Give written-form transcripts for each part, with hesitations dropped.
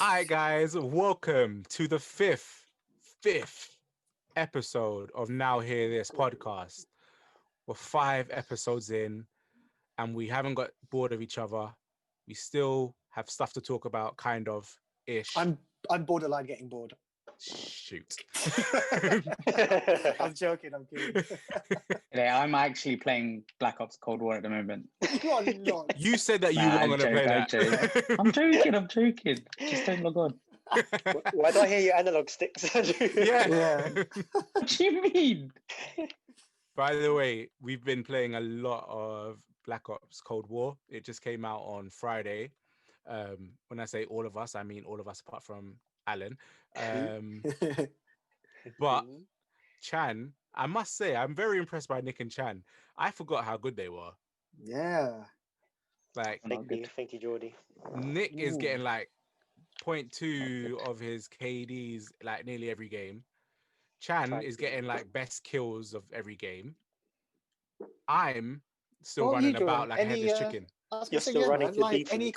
All right, guys, welcome to the fifth episode of Now Hear This podcast. We're 5 episodes in, and we haven't got bored of each other. We still have stuff to talk about, kind of ish. I'm borderline getting bored. Shoot. I'm joking. I'm kidding. Yeah, I'm actually playing Black Ops Cold War at the moment. You are not. You said that you weren't going to play that. I'm joking. Just don't log on. Why do I hear your analog sticks? Yeah. What do you mean? By the way, we've been playing a lot of Black Ops Cold War. It just came out on Friday. When I say all of us, I mean all of us apart from Alan. But Chan, I must say, I'm very impressed by Nick and Chan. I forgot how good they were. Yeah. Like, thank you, Geordie. Nick is getting like 0.2 of his KDs like nearly every game. Chan is getting like best kills of every game. I'm still running about like a headless chicken. You're still running to like any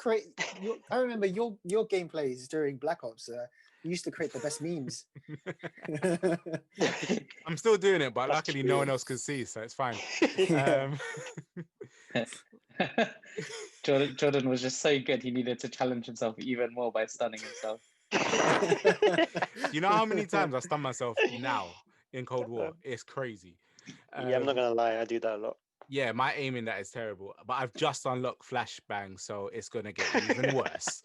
I remember your gameplays during Black Ops. You used to create the best memes. I'm still doing it, but luckily no one else can see, so it's fine. Jordan was just so good, he needed to challenge himself even more by stunning himself. You know how many times I stun myself now in Cold War? It's crazy. Yeah, I'm not gonna lie, I do that a lot. Yeah, my aim in that is terrible, but I've just unlocked flashbang, so it's gonna get even worse.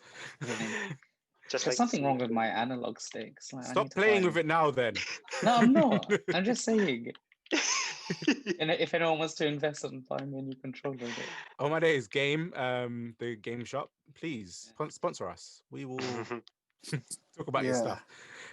There's something wrong with my analog sticks. Like, stop playing with it now, then. No, I'm not. I'm just saying. And if anyone wants to invest and buy me a new controller, oh my days, the game shop, please sponsor us. We will talk about your stuff.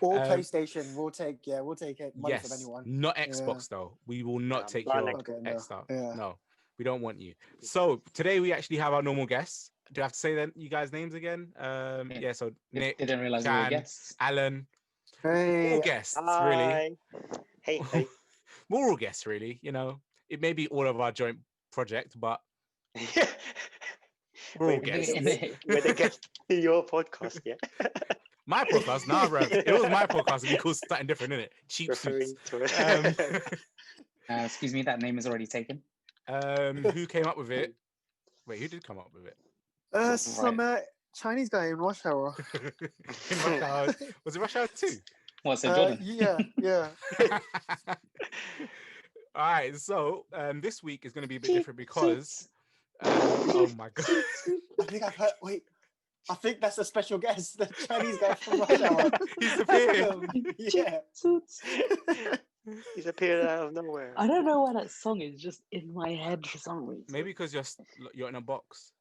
Or PlayStation, we'll take it money from anyone. Not Xbox though. We will not take your X stuff. Yeah. No, we don't want you. So today we actually have our normal guests. Do I have to say then you guys' names again? So Nick, didn't realize Chan, we were guests. Alan, hey, all guests, Hi. really. Hey. We're all guests, really. You know, it may be all of our joint project, but we're all guests. We're the guests in your podcast, yeah. My podcast, nah, bro. It was my podcast, and you called something different, innit? Cheap suits. Excuse me, that name is already taken. Who came up with it? Wait, who did come up with it? Some Chinese guy in Rush Hour. In Rush Hour. Was it Rush Hour 2? What's it, Jordan? Yeah. All right, so this week is going to be a bit different because... oh my God. I think I've heard... Wait. I think that's a special guest, the Chinese guy from Rush Hour. He's appeared. Yeah. He's appeared out of nowhere. I don't know why that song is just in my head for some reason. Maybe because you're in a box.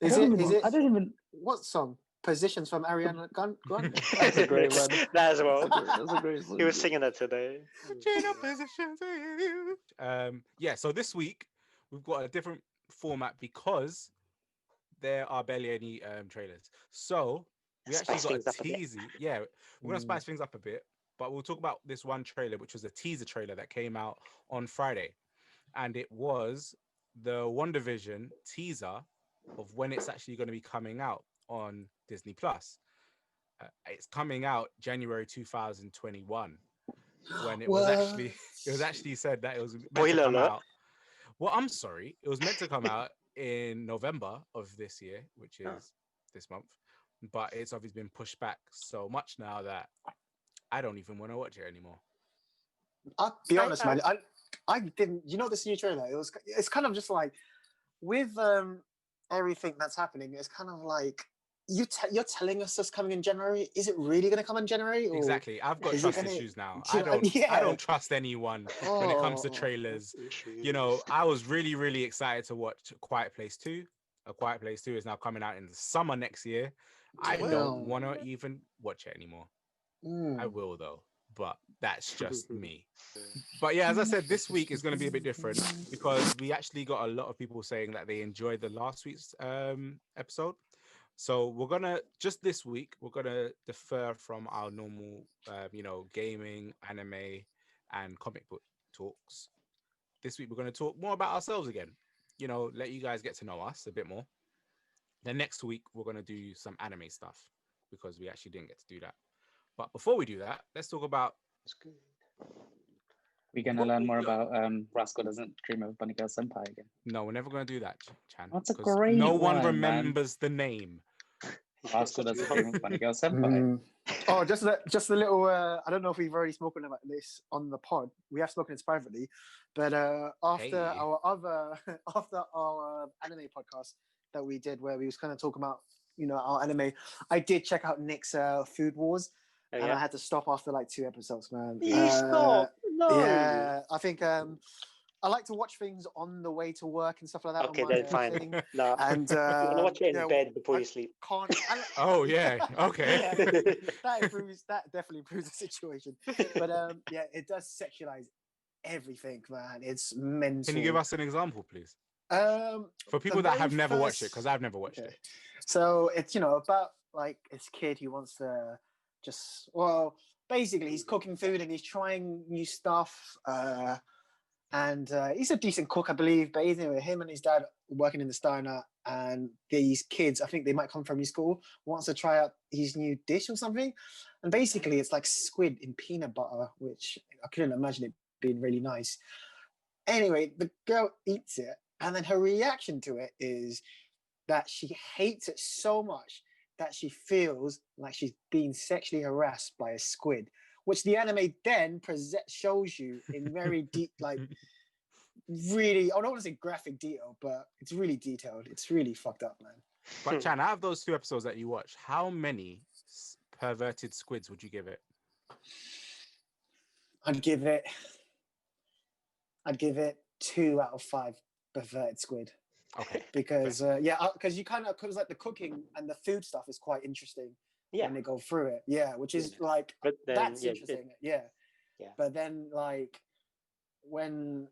Is it? I don't even... What song? Positions from Ariana Grande. That's a great one. That as well. That's a great song. He was singing that today. So this week we've got a different format because there are barely any trailers. So we actually got a teaser. Yeah, we're gonna spice things up a bit, but we'll talk about this one trailer, which was a teaser trailer that came out on Friday, and it was the WandaVision teaser of when it's actually going to be coming out on Disney Plus. It's coming out January 2021. When it was actually said that it was meant to come out. Well, I'm sorry, it was meant to come out in November of this year, which is this month, but it's obviously been pushed back so much now that I don't even want to watch it anymore. I'll be honest, man. I didn't. You know this new trailer? It's kind of just like with everything that's happening. It's kind of like you're telling us it's coming in January. Is it really going to come in January? Or exactly. I've got trust issues now. I don't trust anyone when it comes to trailers. You know, I was really, really excited to watch A Quiet Place 2. A Quiet Place 2 is now coming out in the summer next year. I don't want to even watch it anymore. I will though, but that's just me. But yeah, as I said, this week is going to be a bit different because we actually got a lot of people saying that they enjoyed the last week's episode. So we're gonna this week we're gonna defer from our normal, gaming, anime, and comic book talks. This week we're gonna talk more about ourselves again. Let you guys get to know us a bit more. Then next week we're gonna do some anime stuff. because we actually didn't get to do that. But before we do that, let's talk about. It's good. We're gonna learn more about Rascal doesn't dream of Bunny Girl Senpai again. No, we're never going to do that, Chan. That's a 'cause great no one one, remembers the name. Rascal doesn't dream of Bunny Girl Senpai. Oh, just a little. I don't know if we've already spoken about this on the pod. We have spoken this privately, but after Hey. our other after our anime podcast that we did, where we was kind of talking about our anime, I did check out Nick's Food Wars, Oh, and yeah? I had to stop after like 2 episodes, man. You stop. No. Yeah, I think I like to watch things on the way to work and stuff like that. Okay, on my, then fine. thing. No. And You wanna watch it in bed before I you sleep. can't. Oh yeah, okay. That definitely improves the situation. But yeah, it does sexualize everything, man. It's mental. Can you give us an example, please? For people the that have very never watched it, first- because I've never watched okay. it. So it's about like this kid who wants to basically he's cooking food and he's trying new stuff. And he's a decent cook, I believe. But anyway, him and his dad working in the diner, and these kids, I think they might come from his school, wants to try out his new dish or something. And basically, it's like squid in peanut butter, which I couldn't imagine it being really nice. Anyway, the girl eats it, and then her reaction to it is that she hates it so much that she feels like she's being sexually harassed by a squid, which the anime then shows you in very deep, like really, I don't want to say graphic detail, but it's really detailed. It's really fucked up, man. But Chan, out of those 2 episodes that you watched, how many perverted squids would you give it? I'd give it 2 out of 5 perverted squid. Okay. Because because because like the cooking and the food stuff is quite interesting Yeah. when they go through it. Yeah, which is Yeah. like But then, that's yeah, interesting. Yeah. Yeah. But then like when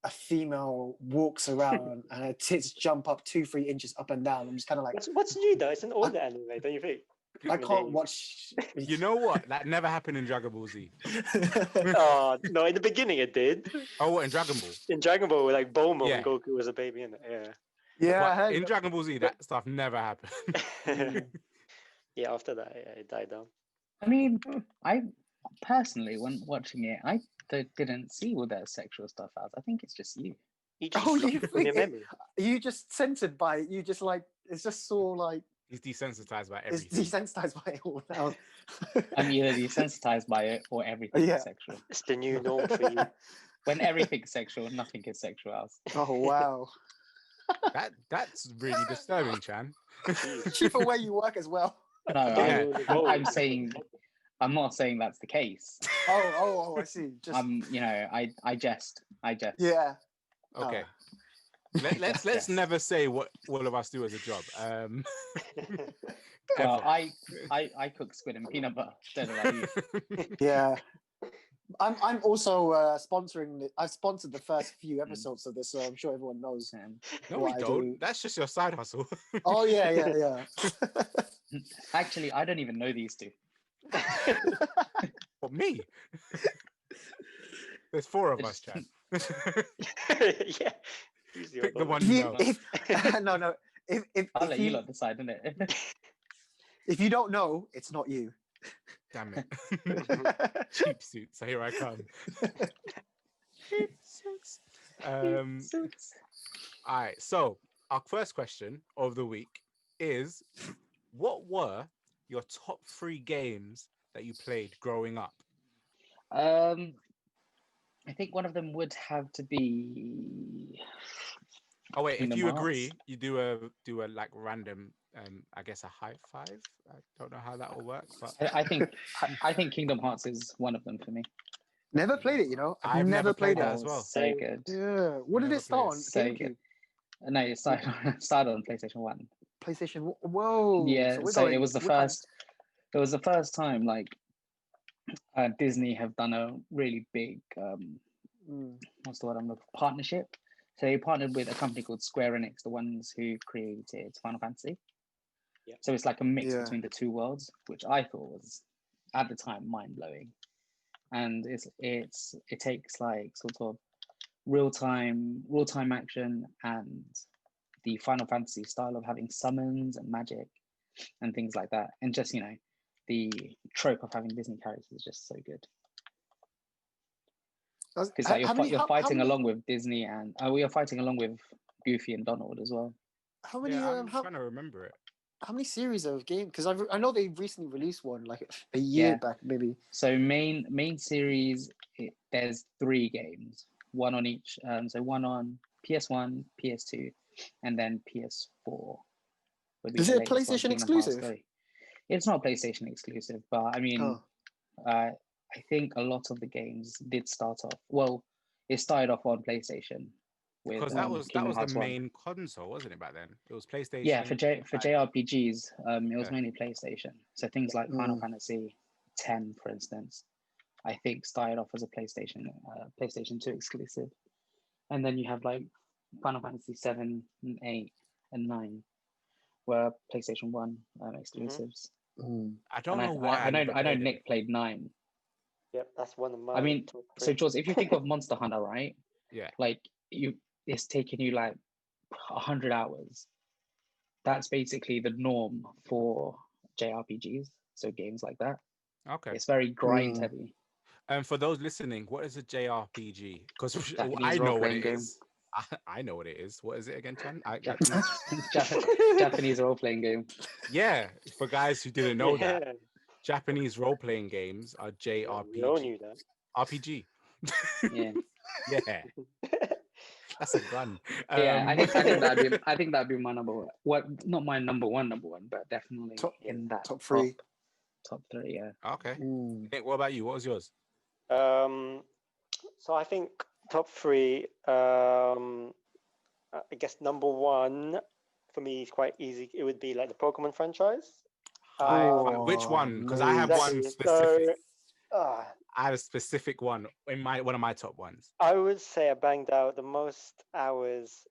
a female walks around and her tits jump up 2-3 inches up and down, I'm just kind of like, What's new though? It's an older anime, don't you think? I mean, can't they- watch. You know what? That never happened in Dragon Ball Z. Oh no! In the beginning, it did. Oh, what, in Dragon Ball? In Dragon Ball, like Bulma Yeah. when Goku was a baby, in it. Yeah, I But heard in Dragon Ball Z, that stuff never happened. Yeah. Yeah. After that, it died down. I mean, I personally, when watching it, I didn't see all that sexual stuff out. I think it's just you. You just Oh, blocked you it from your think memory. you just censored by it. You just like it's just so like He's desensitized by it's everything. desensitized by it all now. I'm either desensitized by it or everything Yeah. is sexual. It's the new norm for you. When everything's sexual, nothing is sexual else. Oh wow! That's really disturbing, Chan. Chief of where you work as well. No, Yeah. I'm saying, I'm not saying that's the case. Oh, I see. Just I jest. yeah. Okay. Let's Yes. never say what all of us do as a job. Well, ever. I cook squid and peanut butter instead of like you. Yeah. I'm also sponsoring. I've sponsored the first few episodes of this, so I'm sure everyone knows. No, what we I don't. do. That's just your side hustle. Oh yeah. Actually, I don't even know these two. For me. There's 4 of us, Chan. Yeah. Who's Pick the other one you know. No. If I'll let you you lot decide, innit? if you don't know, it's not you. Damn it. Cheap suits. So here I come. Cheap suits. All right. So our first question of the week is, what were your top 3 games that you played growing up? I think one of them would have to be. Oh wait, if Kingdom you Hearts. agree, you do a like random I guess a high five. I don't know how that will work, but I think Kingdom Hearts is one of them for me. Never played it, you know. I've never played that Oh, as well. so good. Yeah. What did Never it start on? played So GameCube? good. No, it started on PlayStation 1. PlayStation. Whoa. Yeah, we're so going- it was the we're kind- first. It was the first time like Disney have done a really big what's the word I'm looking for? Partnership. So they partnered with a company called Square Enix, the ones who created Final Fantasy. Yeah. So it's like a mix Yeah. between the two worlds, which I thought was at the time mind blowing. And it takes like sort of real time action and the Final Fantasy style of having summons and magic. and things like that. And just, the trope of having Disney characters is just so good. Because like you're fighting along with Disney, and you're fighting along with Goofy and Donald as well. How many? I'm trying to remember it. How many series of games? Because I know they recently released one like a year back, maybe. So main series, there's 3 games, one on each. So one on PS1, PS2, and then PS4. Is it a PlayStation exclusive? It's not PlayStation exclusive, but I mean, I think a lot of the games did start off. Well, it started off on PlayStation. Because that was the main console, wasn't it, back then? It was PlayStation. Yeah, for JRPGs, it was mainly PlayStation. So things like Final Fantasy X, for instance, I think started off as a PlayStation 2 exclusive. And then you have like Final Fantasy 7 and 8 and 9 were PlayStation 1 exclusives. I don't know why. I know Nick played 9. Yep, that's one of my. I mean, so George, if you think of Monster Hunter, right? Yeah. Like it's taken you like 100 hours. That's basically the norm for JRPGs. So games like that. Okay. It's very grind heavy. And for those listening, what is a JRPG? Because Japanese I know what it game. is. I know what it is. What is it again, Chan? Japanese role-playing game. Yeah, for guys who didn't know that, Japanese role-playing games are JRPG. We all knew that. RPG. Yeah. Yeah. That's a gun. Yeah, I think that'd be my number one. What? Not my number one, but definitely in that top 3. Top 3, yeah. Okay. Nick, what about you? What was yours? So I think top 3. I guess number 1 for me is quite easy. It would be like the Pokemon franchise. Which one? Because I have one specific. I have a specific one in one of my top ones. I would say I banged out the most hours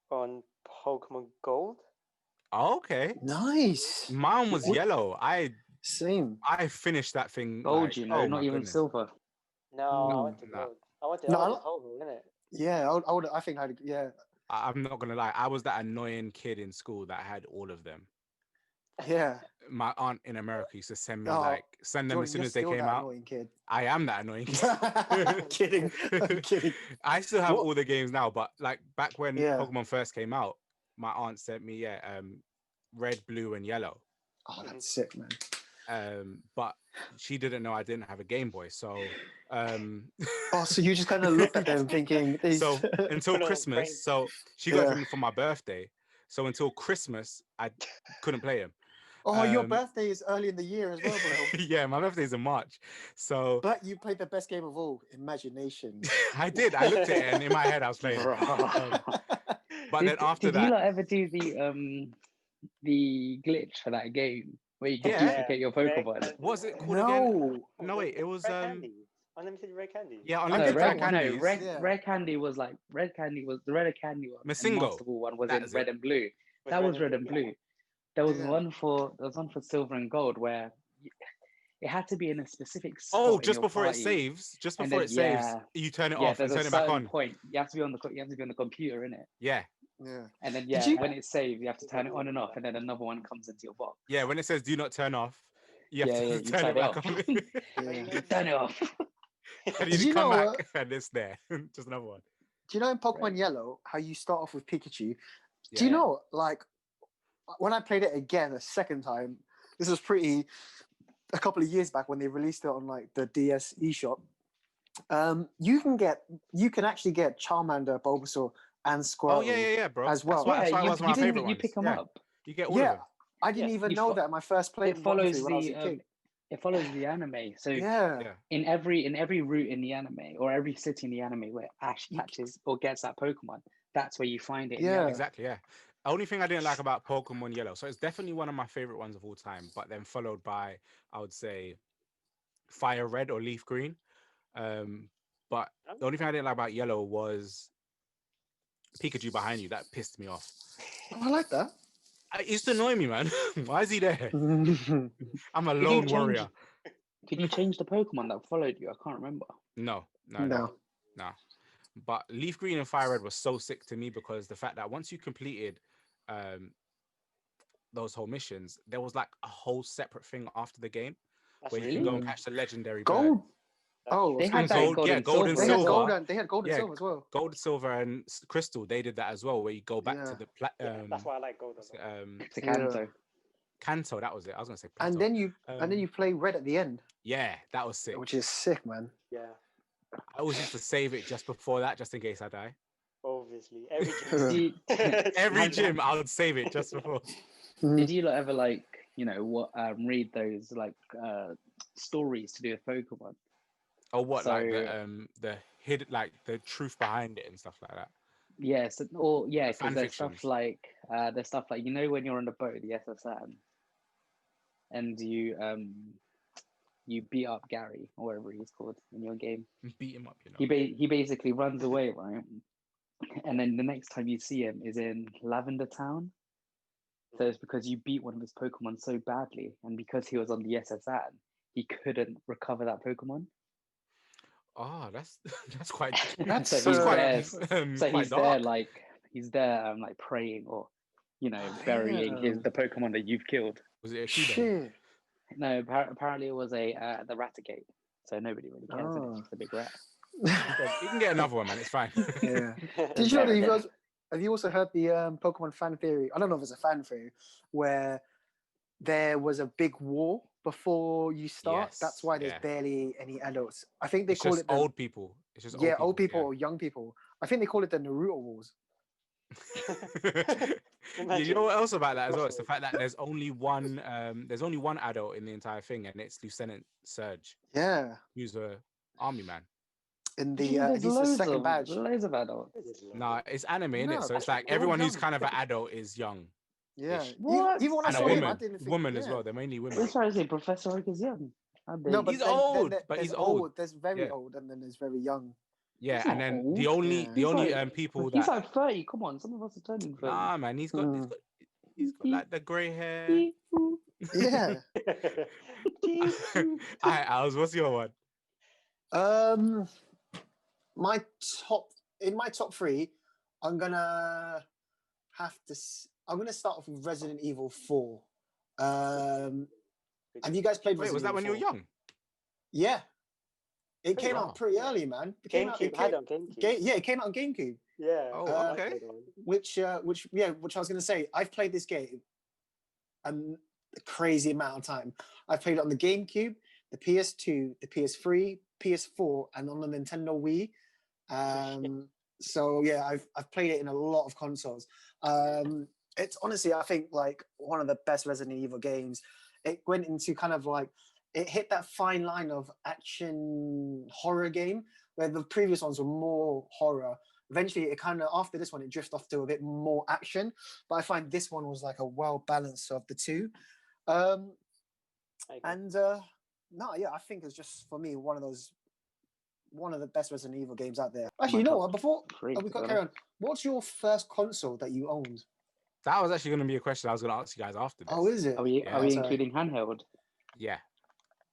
on Pokemon Gold. Oh, okay. Nice. Mine was Yellow. Same. I finished that thing. Gold, not even silver. No, I went to Gold. I went to Ho-Oh, isn't it? Yeah, I would. I think I'd. Yeah. I'm not gonna lie. I was that annoying kid in school that had all of them. Yeah. My aunt in America used to send me send them Jordan, as soon as they you're came that out. annoying kid. I am that annoying kid. I'm kidding. I still have all the games now, but like back when Pokemon first came out, my aunt sent me red, blue, and yellow. Oh, that's sick, man. But she didn't know I didn't have a Game Boy, so so you just kind of looked at them thinking so until Christmas. So she got it for me for my birthday. So until Christmas, I couldn't play him. Oh, your birthday is early in the year as well, bro. Yeah, my birthday is in March. So but you played the best game of all, Imagination. I did. I looked at it and in my head I was playing. But then after that, did you not ever do the glitch for that game where you can duplicate your Pokemon? Was it called again? No, wait, it was Unlimited Red Candy. Yeah, unlimited Red Candy. Red Candy was the Red Candy one. Masingo. Master Ball one was in red and blue. That was red and blue. There was one for Silver and Gold where it had to be in a specific spot. Oh, just before it saves. Just before it saves, you turn it off and turn it back on. Point. You have to be on the computer, innit? Yeah. Yeah. And then when it's saved, you have to turn it on and off, and then another one comes into your box. Yeah, when it says do not turn off, you have to turn it back on. Turn it off. And you come back and it's there. Just another one. Do you know in Pokemon Yellow how you start off with Pikachu? Do you know, like, when I played it again a second time, this was a couple of years back when they released it on like the DS eShop. You can actually get Charmander, Bulbasaur, and Squirtle. Oh yeah, bro. As well. That's why it was my favorite one. You pick them up. You get all of them. I didn't even know that my first play. It follows the anime. So in every route in the anime or every city in the anime where Ash catches or gets that Pokemon, that's where you find it. Yeah, exactly. Yeah. Only thing I didn't like about Pokemon Yellow, so it's definitely one of my favorite ones of all time, but then followed by, I would say, Fire Red or Leaf Green. But the only thing I didn't like about Yellow was Pikachu behind you. That pissed me off. Oh, I like that. It used to annoy me, man. Why is he there? I'm a lone warrior. Could you change the Pokemon that followed you? I can't remember. No. But Leaf Green and Fire Red was so sick to me because the fact that once you completed those whole missions, there was like a whole separate thing after the game That's where you really can go and Mm. catch the legendary bird. Gold. Oh, They had that in Gold, gold yeah, and gold and silver. they had silver. gold and they had gold and Yeah, silver as well. gold, silver, and crystal. They did that as well, where you go back to Yeah. the Yeah, that's why I like gold. as well. To Yeah. Kanto. Kanto. That was it. I was gonna say And Plato. then you play red at the end, Yeah, that was sick. which is sick, man. Yeah, I always used to save it just before that, just in case I die. obviously. Every Did Every Had- gym, I would save it just before. did you lot ever like read those like stories to do with Pokemon? Or what, like So- the hidden, like the truth behind it and stuff like that. Yes, or yeah, The because fan there's fictions. stuff like when you're on the boat, the SSN, and you beat up Gary or whatever he's called in your game. Beat him up, you know. He basically runs away, right? And then the next time you see him is in Lavender Town. So it's because you beat one of his Pokemon so badly, and because he was on the SSN, he couldn't recover that Pokemon. Oh, that's that's quite. That's so he's that's quite. there. So quite he's there, dark. like like praying or burying Damn. the Pokemon that you've killed. Was it a Shido? Shit. No, apparently it was the Raticate. So nobody really cares. Oh. It's just a big rat. Yeah, you can get another one, man. It's fine. Yeah. Did you know Fair that you enough. guys have you also heard the Pokemon fan theory? I don't know if it's a fan theory where there was a big war before you start. That's Yes, why there's yeah. barely any adults. I think they It's call just it the, old people. It's just yeah, old people yeah. or young people. I think they call it the Naruto Wars. Yeah, you know what else about that as well? It's the Crossover. fact that there's only one adult in the entire thing, and it's Lieutenant Surge, Yeah, who's a army man. in What do you the mean there's he's the loads second of badge. loads of adults. Nah, it's anime, innit? No, So it's they're like all everyone who's young. kind of an adult is young. Yeah, Ish. What? even when I And a saw him, I woman. didn't think Woman as yeah. well. They're mainly women. We're trying to say Professor Oak is young. How dare No, you? but He's then, old, then but there's he's old. old. There's very Yeah. old, and then there's very young. Yeah, He's and not then old. the only Yeah. the only like- people he's that like 30. Come on, some of us are turning 30. nah, man, he's got like the grey hair. Yeah. Alright, what's your one? My top three, I'm gonna start off with Resident Evil 4. Have you guys played Wait, Resident was that Evil when you were 4? young? Yeah, it Pretty came wow. out pretty early, man. It came out. GameCube had on GameCube. Yeah, it came out on GameCube. Yeah. Oh, I okay. played one. Which I was gonna say. I've played this game a crazy amount of time. I've played it on the GameCube, the PS2, the PS3, PS4, and on the Nintendo Wii. So yeah, I've played it in a lot of consoles. It's honestly, I think, like one of the best Resident Evil games. It went into kind of like it hit that fine line of action horror game where the previous ones were more horror. Eventually, it kind of after this one, it drifted off to a bit more action. But I find this one was like a well balance of the two. I agree. And no, yeah, I think it's just for me one of the best Resident Evil games out there. Actually, you know what? Before Three, we got to be carry on, what's your first console that you owned? That was actually going to be a question I was going to ask you guys after this. Oh, is it? Are we Yeah. are we Sorry. including handheld? Yeah.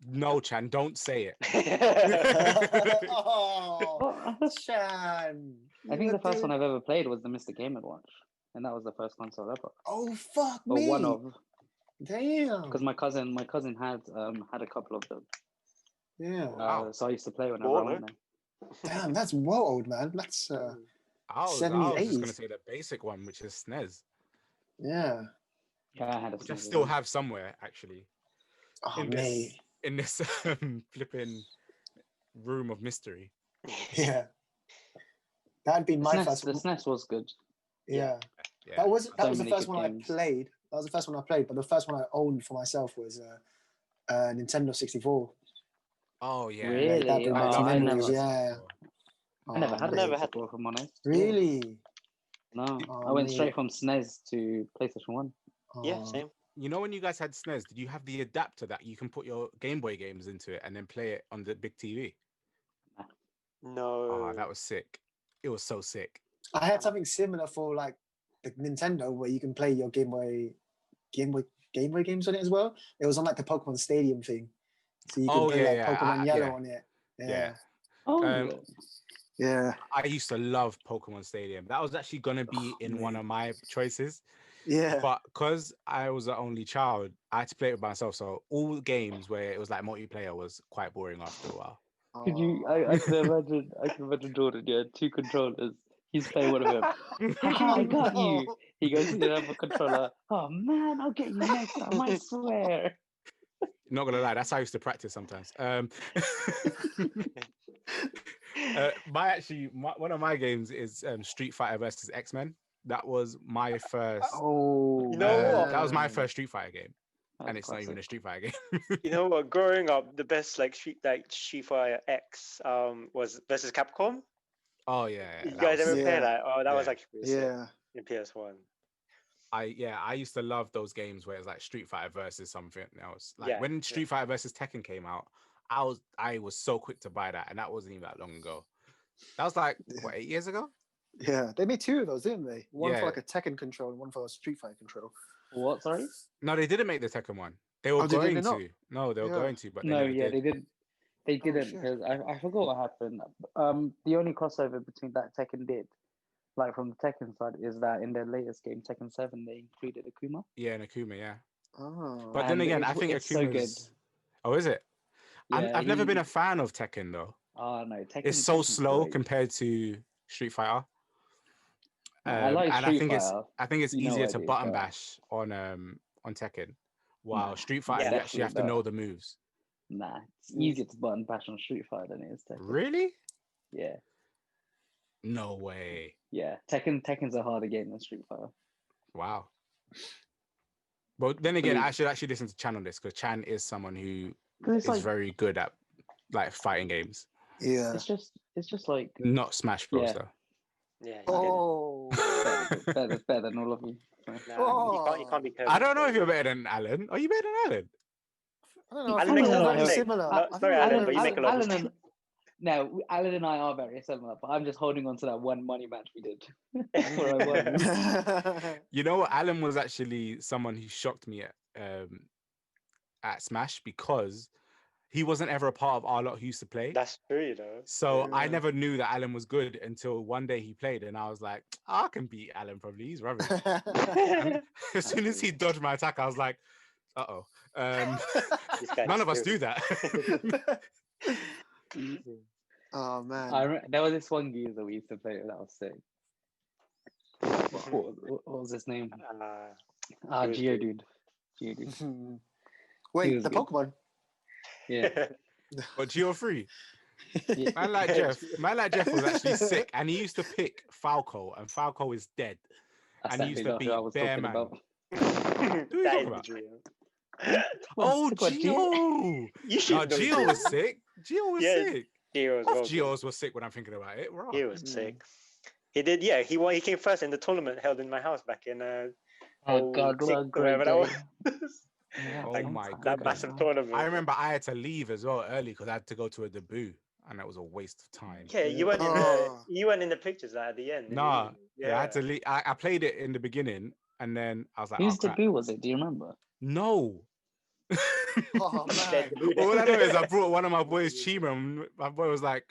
No, Chan, don't say it. Oh, Well, Chan. I think the first one I've ever played was the Mr. Game & Watch, and that was the first console ever. Oh fuck Or me! one of, Damn. because my cousin had a couple of them. Yeah. Wow. So I used to play whenever I went there. Damn, that's well old, man. That's I was 70s, just going 80s. to say the basic one, which is SNES, yeah. Yeah, I had a which I SNES still as well. have somewhere, actually, Oh in mate. this flipping room of mystery. Yeah. That'd be my first The SNES was good. Yeah. Yeah. That was So the many first good one games. I played. That was the first one I played, but the first one I owned for myself was Nintendo 64. Oh, yeah. Really? That bring back Oh, some I memories, never- yeah. I never Oh, had mate. a never had 64, if I'm honest. Really? No, Oh, I went mate. straight from SNES to PlayStation 1. Yeah, Oh. same. You know when you guys had SNES, did you have the adapter that you can put your Game Boy games into it and then play it on the big TV? No. Oh, that was sick. It was so sick. I had something similar for like the Nintendo where you can play your Game Boy games on it as well. It was on like the Pokemon Stadium thing. So you can play like Pokemon Yellow on it. Yeah. Oh, Yeah. I used to love Pokemon Stadium. That was actually gonna be in one mate. of my choices. Yeah. But because I was the only child, I had to play it with myself. So all games where it was like multiplayer was quite boring after a while. Could you? I can imagine. I can imagine Jordan. Yeah, 2 controllers. He's playing one of them. Haha, I got you. He goes to the other controller. Oh man, I'll get you next time. I swear. Not gonna lie, that's how I used to practice sometimes. One of my games is Street Fighter versus X-Men. That was my first. Oh, You know what? That was my first Street Fighter game, That's and it's not even a classic. Street Fighter game. You know what? Growing up, the best like Street Fighter X was versus Capcom. Oh yeah, You that guys was ever sick. play Yeah. that? Oh, that was Yeah. actually pretty sick Yeah. in PS1. I used to love those games where it's like Street Fighter versus something else. Like Yeah, when yeah. Street Fighter versus Tekken came out, I was so quick to buy that, and that wasn't even that long ago. That was like what, 8 years ago? Yeah. They made 2 of those, didn't they? One Yeah. for like a Tekken control and one for a Street Fighter control. What? Sorry. No, they didn't make the Tekken one. They were Oh, did they going not? to. No, they were Yeah. going to, but they No, never yeah, did. they didn't. They Oh, didn't shit. because I forgot what happened. The only crossover between that Tekken did, like from the Tekken side, is that in their latest game, Tekken 7, they included Akuma. Yeah, and Akuma, yeah. Oh. But then And again, I think it's so good. Akuma's. Oh, is it? Yeah, I've never been a fan of Tekken though. Oh no, Tekken. It's so Tekken's slow great. compared to Street Fighter. I like And Street Fighter. I think it's You know easier I to do, button but- bash on Tekken. While Nah, Street Fighter, yeah, you actually have to definitely know not. the moves. Nah, it's easier to button bash on Street Fighter than it is Tekken. Really? Yeah, No way. yeah. Tekken's a harder game than Street Fighter. Wow. But then again, Believe- I should actually listen to Chan on this because Chan is someone who 'Cause it's is like very good at like fighting games, Yeah. it's just like not Smash Bros. Yeah. Though. Yeah. Oh. better than all of you. So. You can't be. I don't know if you're better than Alan. Are you better than Alan? I don't know. I Alan think makes we're a all lot of very mistakes. similar. No, I think sorry, we're all Alan, very but you make a lot of similar. No, Alan and I are very similar, but I'm just holding on to that one money match we did. Where I won. You know what? Alan was actually someone who shocked me at Smash because he wasn't ever a part of our lot who used to play. That's true, you know. So I Yeah. never knew that Alan was good until one day he played, and I was like, I can beat Alan probably. He's rubbish. And as soon as he dodged my attack, I was like, uh-oh. This guy's None of us serious. do that. Oh man. There was this one geezer we used to play with that was sick. What was his name? he was good. Geodude. Wait, was the good. Pokemon. Yeah. But Geo3, Yeah. Man like Jeff was actually sick, and he used to pick Falco, and Falco is dead. That's And he used to definitely not who I beat was Bear talking Man. about. Who are you That talking is about? the dream. Oh, Look what Geo! You should No, know Geo Geo. was sick. Geo was Yeah, sick. Geo was Both well Geos were sick when I'm thinking about it. Right. He was sick. He did, yeah. He came first in the tournament held in my house back in Oh God, what a 06, great whatever that was. game. Yeah, Oh long my time That ago massive now. tournament. I remember I had to leave as well early because I had to go to a debut, and that was a waste of time. Yeah, you weren't in Oh. the pictures at the end. did Nah, you? yeah, I had to leave. I played it in the beginning, and then I was like, Whose oh, crap. debut was it? Do you remember? No. Oh Their man. debut. All I know is I brought one of my boys, Chima, and my boy was like,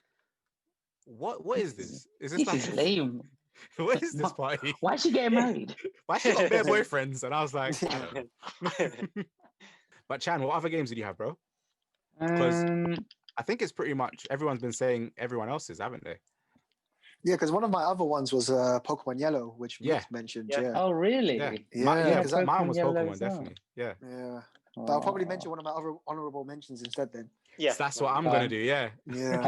what is this? Is this This is like, lame. what is this party? Why is she getting married? Why she got bare boyfriends? And I was like, I don't know. But Chan, what other games did you have, bro? 'Cause- I think it's pretty much everyone's been saying everyone else's, haven't they? Yeah, because one of my other ones was Pokemon Yellow, which Yeah. Rick mentioned. Yeah. Yeah. Oh really? Yeah, Yeah, yeah, 'cause I- mine was Yellow Pokemon, as well. definitely. Yeah, Yeah. But I'll probably mention one of my other honorable mentions instead then. Yeah, so that's what I'm gonna do. Yeah. Yeah.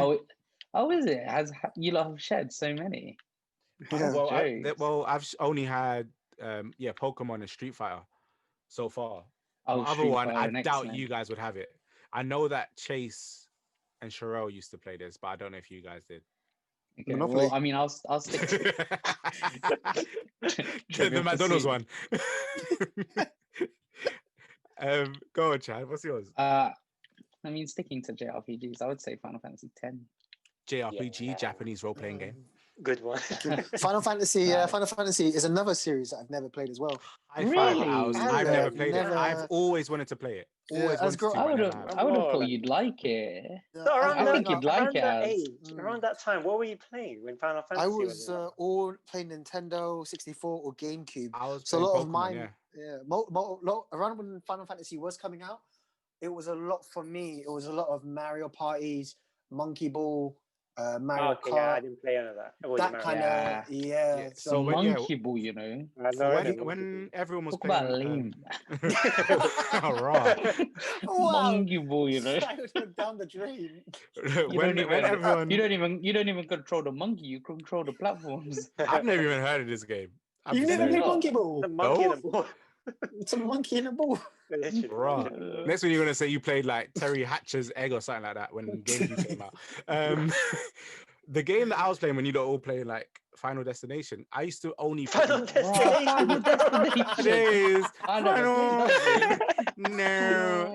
Oh, is it? You lot have shed so many? Yeah. Well, I've only had Pokemon and Street Fighter so far. Oh, The other Street one, Fighter I and doubt X-Men. you guys would have it. I know that Chase and Sherelle used to play this, but I don't know if you guys did. Okay, Monopoly. well, I mean, I'll stick to the Trivial McDonald's Pursuit. one. Go on, Chad. What's yours? I mean, sticking to JRPGs, I would say Final Fantasy X. JRPG, Yeah. Japanese role-playing game. Good one. Final Fantasy. Nice. Final Fantasy is another series that I've never played as well. High five, Really? Owls. I've Yeah, never played never- it. I've always wanted to play it. Yeah, Always as wanted to, I but would never have. have. I would have Oh, thought like- you'd like it. Yeah, So around I that, think you'd like around it, that Az. age, around that time, what were you playing when Final Fantasy I was was out? all playing Nintendo 64 or GameCube. I was So a playing lot of Pokemon, mine, around when Final Fantasy was coming out, it was a lot for me. It was a lot of Mario parties, Monkey Ball, Mario Okay, Kart, yeah, I didn't play any of that. It wasn't that Mario kind Yeah. of yeah. So So when- yeah, Monkey Ball, you know. I know, when everyone was Talk about playing, lame. all right. Monkey Ball, you know. Straight went down the drain. when everyone, You don't even control the monkey. You control the platforms. I've never even heard of this game. I'm You've just never saying. played Monkey Ball? the monkey and No. the ball. It's a monkey in a ball. Literally. Right. Next one you're gonna say you played like Terry Hatcher's Egg or something like that when GameCube came out. The game that I was playing when you don't all play like Final Destination, I used to only play Final Final Destination. Destination. Days. I never Final. played that No.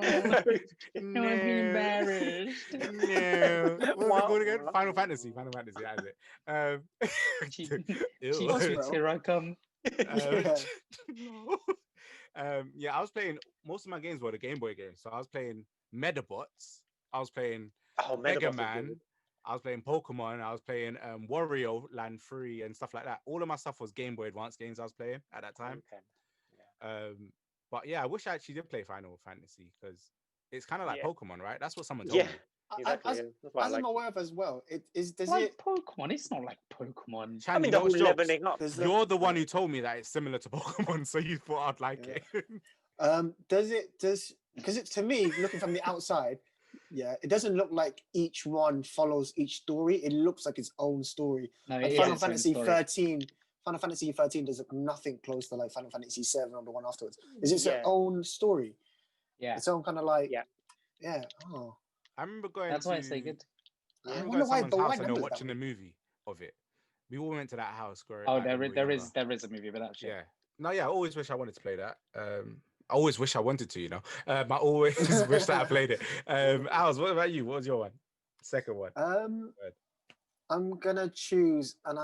No, I'm feeling embarrassed. No. What was it called again? Final Fantasy. Final Fantasy. That is it. Ew. Cheeks, here I come. Yeah. No. Yeah, I was playing most of my games were the Game Boy games. So I was playing Medabots. I was playing Oh, Mega Medabots Man. was good. I was playing Pokemon. I was playing Wario Land 3 and stuff like that. All of my stuff was Game Boy Advance games I was playing at that time. Okay. But yeah, I wish I actually did play Final Fantasy because it's kind of like Yeah. Pokemon, right? That's what someone told Yeah, me. exactly. As, yeah. That's why I as like I'm it. aware of as well, does Like it? Pokemon. It's not like Pokemon. Chan, I mean, you the know whole what's jokes? leveling up. Does You're the one who told me that it's similar to Pokemon, so you thought I'd like Yeah. it. Does because it, to me, looking from the outside, yeah, it doesn't look like each one follows each story. It looks like its own story. No, Like it is Final its own Fantasy story. 13. Final Fantasy 13 does look nothing close to like Final Fantasy 7 or the one afterwards. Is its Yeah. own story? Yeah, Its own kind of like Yeah. Oh, I remember going that's to why it's so good. I I remember wonder going to why. someone's But why house and they were numbers that watching way? the movie of it. We all went to that house. Growing, Oh, like, there when we were younger. there is a movie, but that's Yeah. No, yeah, I always wish I wanted to play that. I always wish I wanted to, you know. I always wish that I played it. Alice, what about you? What was your one? Second one. I'm gonna choose, and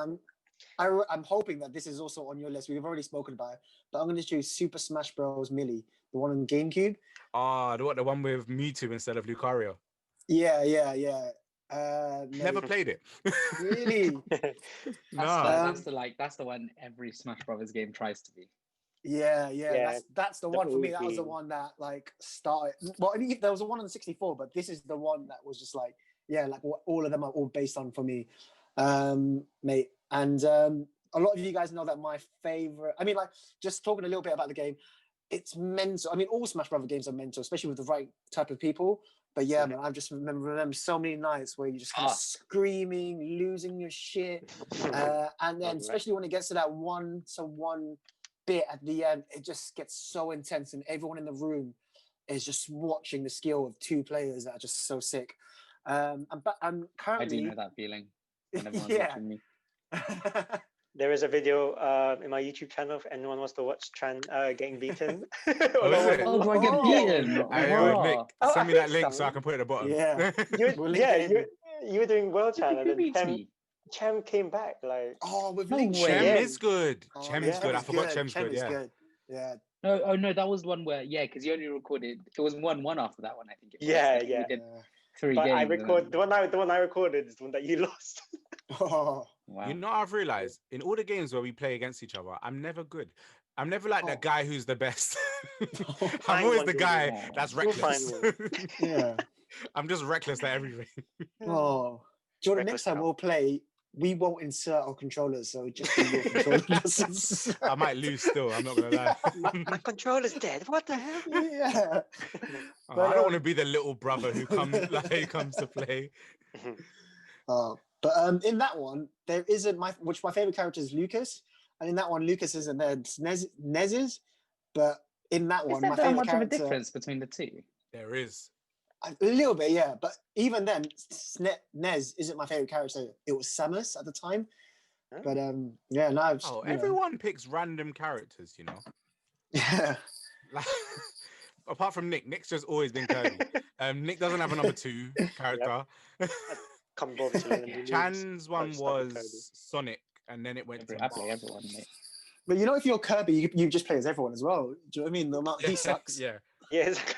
I'm hoping that this is also on your list. We've already spoken about it, but I'm gonna choose Super Smash Bros. Melee, the one on GameCube. Oh, the one with Mewtwo instead of Lucario. Yeah. Never played it. Really? No. That's the one every Smash Brothers game tries to be. Yeah. Yeah, That's the the one for me. That was the OG. one that like started. Well, I mean, there was a one on the 64, but this is the one that was just like, yeah, like what all of them are all based on for me, mate. And a lot of you guys know that my favorite. I mean, like just talking a little bit about the game, it's mental. I mean, all Smash Brother games are mental, especially with the right type of people. But yeah, man, I just remember so many nights where you're just kind of screaming, losing your shit, and then especially when it gets to that one bit at the end, it just gets so intense, and everyone in the room is just watching the skill of two players that are just so sick. I'm I currently. do know that feeling when everyone's Yeah. watching me. There is a video in my YouTube channel if anyone wants to watch Tran getting beaten. Oh, is it? Oh, do I get beaten? Nick, Oh, send I me that think link so. so I can put it at the bottom. Yeah. We'll link Yeah, it in. you were doing well, Chan, and Who then beats me? Chem came back like. Oh, with No Link way. Chem Yeah. is good. Oh, Chem yeah, is good. I forgot Chem's Chem good. is Yeah. good. Yeah. No, oh no, that was one where because you only recorded. It was 1-1 after that one. I think. It was. Yeah, I think yeah. We did Yeah. 3 But games. I and record then- the one I recorded is the one that you lost. Oh, Wow. You know, I've realized in all the games where we play against each other, I'm never good. I'm never like Oh. that guy who's the best. I'm Find always one, the Julian. guy that's You'll find reckless. yeah. I'm just reckless at everything. Oh, Jordan, Reckless next time cow. we'll play. We won't insert our controllers, so just be your controllers. I might lose still. I'm not gonna lie. My controller's dead. What the hell? Yeah. Oh, But, I don't want to be the little brother who comes to play. But in that one, there isn't my favorite character is Lucas, and in that one, Lucas isn't there. It's Nez's, but in that Is one, there my that favorite much of a character. difference between the two? There is. A little bit, yeah. But even then, Nez isn't my favorite character. It was Samus at the time. Huh? But yeah, now I've Oh, you know. everyone picks random characters, you know. Yeah. Like, apart from Nick, Nick's just always been Kirby. Nick doesn't have a number 2 character. can't bother to learn the moves. Chan's one Like stuff with Kirby. was Sonic, and then it went to I play everyone, mate. But you know, if you're Kirby, you just play as everyone as well. Do you know what I mean? No matter, he sucks. Yeah. Yeah, exactly.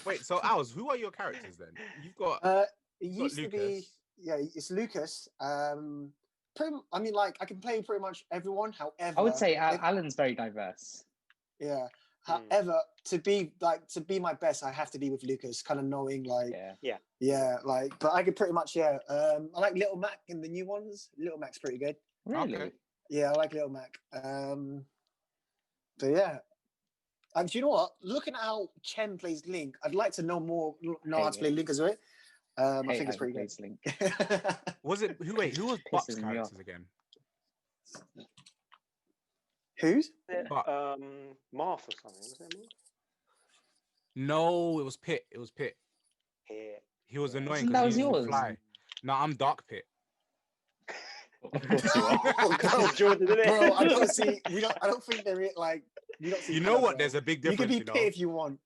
Wait, so Owls, who are your characters then? You've got It used to be, Lucas. yeah, it's Lucas. I mean, like, I can play pretty much everyone. However, I would say Alan's very diverse. yeah. However, to be my best, I have to be with Lucas, kind of knowing like, yeah, like. But I could pretty much, I like Little Mac in the new ones. Little Mac's pretty good. Really? Okay. Yeah, I like Little Mac. But yeah. Do you know what? Looking at how Chen plays Link, I'd like to know how to play Link as well. I think it's pretty good. Link. Was it who was Buck's Pisses me characters off. again? Whose? Buck. Marth or something. Was it Marth? No, it was Pit. It was Pit. Yeah. He was annoying That because was he used to yours. fly. No, I'm Dark Pit. Of course you are. Oh, Jordan, isn't it? bro, I don't see. I don't think there is like. We don't see You know colour, what? bro. There's a big You can difference. be You know, Pit if you want.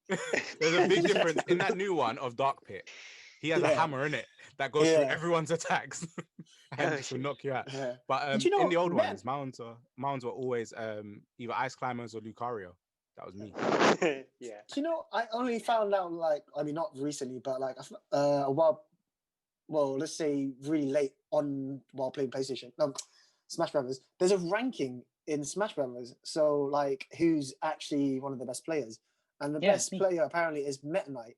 there's a big difference in that new one of Dark Pit. He has a Yeah. hammer in it that goes through Yeah. everyone's attacks and just will knock you out. Yeah. But Did you know in the old Met- ones, mounds were always either Ice Climbers or Lucario. That was me. Yeah. Do you know? I only found out like not recently, but like a while. Well, let's say really late on while playing PlayStation. No, Smash Brothers. There's a ranking in Smash Brothers. So like, who's actually one of the best players? And the best player apparently is Meta Knight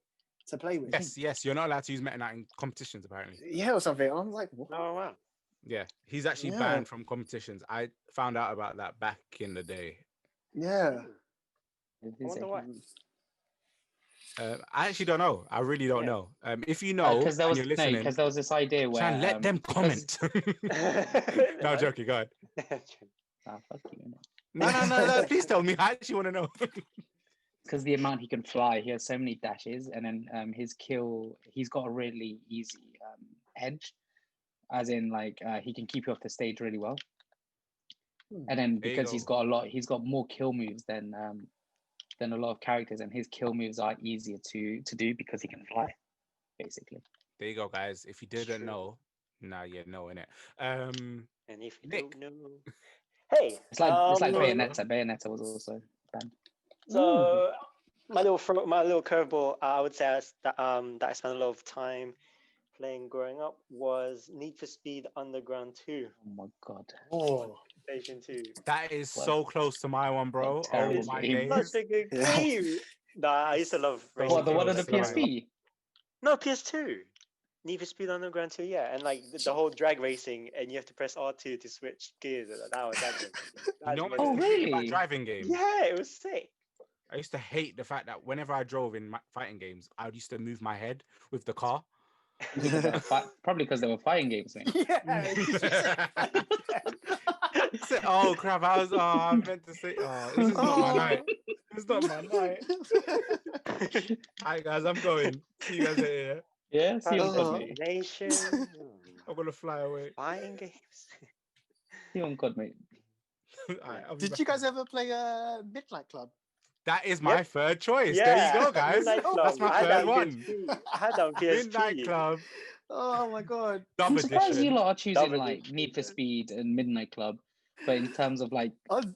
to play with. Yes, you're not allowed to use Meta Knight in competitions apparently. Yeah, or something. I was like, what? Oh wow. Yeah, he's actually banned from competitions. I found out about that back in the day. Yeah. I wonder why. I actually don't know. I really don't know. If you know, Because there was and you're listening, because there was this idea where Chan, let them comment. No, joking. Go ahead. Fuck you. No. Please tell me. I actually want to know. Because the amount he can fly, he has so many dashes, and then his kill, he's got a really easy edge, as in like he can keep you off the stage really well. And then because he's got more kill moves than a lot of characters, and his kill moves are easier to do because he can fly, basically. There you go, guys. If you didn't know, now you know, innit? And if you Nick. don't know, hey, It's like Bayonetta. Bayonetta was also banned. So my little curveball, I would say that I spent a lot of time playing growing up was Need for Speed Underground 2. Oh my god. Oh. PlayStation 2. That is so close to my one, bro. Terrible Oh my game. days. Such a good game. Nah, I used to love racing. What, the one on the games. PSP? No, PS2. Need for Speed Underground 2, yeah, and like the whole drag racing, and you have to press R2 to switch gears. That was good. You know what? Oh, really? Driving games. Yeah, it was sick. I used to hate the fact that whenever I drove in fighting games, I used to move my head with the car. Probably because they were fighting games, mate. Yeah. Oh crap! I meant to say. Oh, this is not my night. It's not my night. Alright, guys, I'm going. See you guys later. Yeah, see you on COD, mate. Nation. I'm gonna fly away. Fighting games. See you on COD, mate. Alright, I'll be Did back. you guys ever play Midnight Club? That is my third choice. Yeah. There you go, guys. Midnight Club. That's my I had third that on one. PSP. I had that on PSP. Midnight Club. Oh my god. Dub I'm surprised edition. you lot are choosing Double like edition, Need for yeah. Speed and Midnight Club, but in terms of like,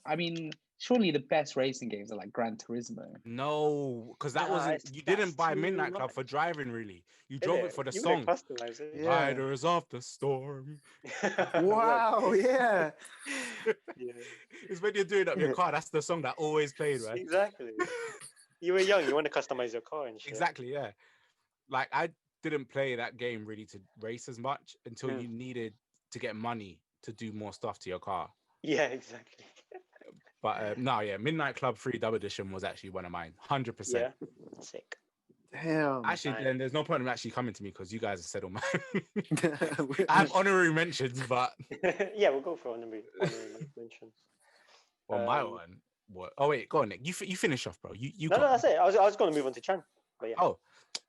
I mean, surely the best racing games are like Gran Turismo. No, because that Nah, wasn't. You didn't that's buy too Midnight Club much. for driving, really. You drove it for the You song. could customize it. Yeah. Riders of the Storm. Wow, yeah. Yeah. It's when you're doing up your car. That's the song that always played, right? Exactly. You were young. You want to customize your car and shit. Exactly, yeah. Like I didn't play that game really to race as much until you needed to get money to do more stuff to your car. Yeah, exactly. But no, yeah, Midnight Club 3 Dub Edition was actually one of mine, 100%. Yeah. Sick. Damn. Actually, then there's no point in actually coming to me because you guys have said all mine. I have honorary mentions, but Yeah, we'll go for honorary mentions. well, my one. What? Oh wait, go on, Nick. You finish off, bro. You No, go. that's it. I was going to move on to Chan. But yeah. Oh,